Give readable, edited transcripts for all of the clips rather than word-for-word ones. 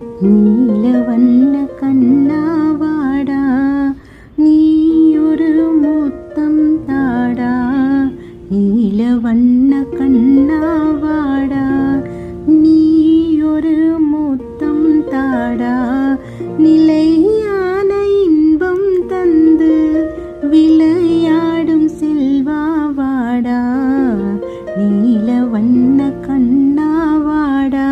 நீல வண்ண கண்ணாவாடா, நீ ஒரு முத்தம் தாடா. நீல வண்ண கண்ணாவாடா, நீ ஒரு முத்தம் தாடா. நிலையான இன்பம் தந்து விளையாடும் செல்வாவாடா, நீல வண்ண கண்ணாவாடா.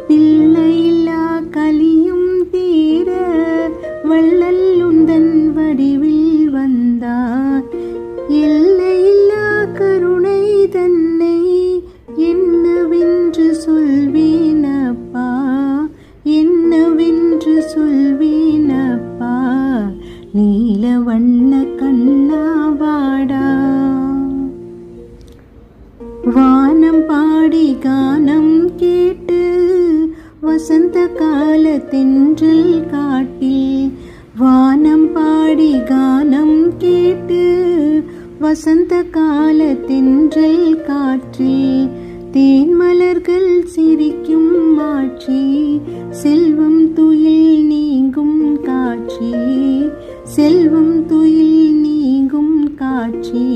பிள்ளையில்லா கலியும் தீர வள்ளல் உந்தன் வடிவில் வந்தார். எல்லையில்லா கருணை தன்னை என்னவென்று சொல்வேனப்பா, என்னவென்று சொல்வேனப்பா. நீல வண்ண கண்ணாவாடா. வானம் பாடி கானம் கேட்டு வசந்த கால தென்றல் காட்டில், வானம் பாடி கானம் கேட்டு வசந்த கால தென்றல் காற்றில், தேன்மலர்கள் சிரிக்கும் மாற்றி செல்வம் துயில் நீங்கும் காட்சி, செல்வம் துயில் நீங்கும் காட்சி.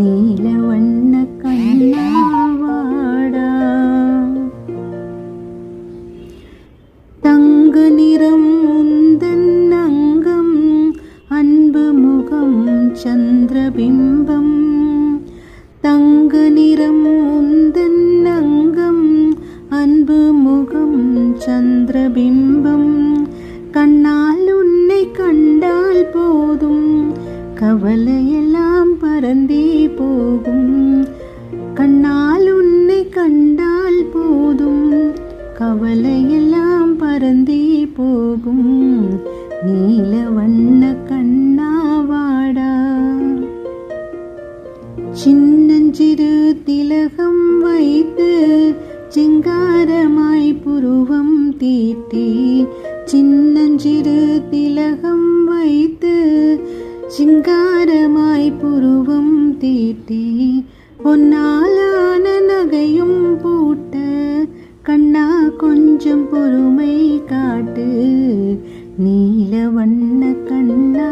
நீல வண்ண கண்ணாவாடா. தங்க நிறம் உந்தன் அங்கம், அன்பு முகம் சந்திரபிம்பம். தங்க நிறம் உந்தன் அங்கம், அன்பு முகம் சந்திரபிம்பம். கண்ணால் உன்னை கண்டால் போதும், கவலையெல்லாம் பறந்தே போகும். கண்ணால் உன்னை கண்டால் போதும், கவலையெல்லாம் பறந்தே போகும். நீல வண்ண கண்ணாவாடா. சின்னஞ்சிறு திலகம் வைத்து சிங்காரமாய் புருவம் தீட்டி, சின்னஞ்சிறு திலகம் வைத்து சிங்காரமாய் புருவம் தீட்டி, பொன்னாலான நகையும் பூட்ட கண்ணா கொஞ்சம் பொறுமை காட்டு. நீல வண்ண கண்ணா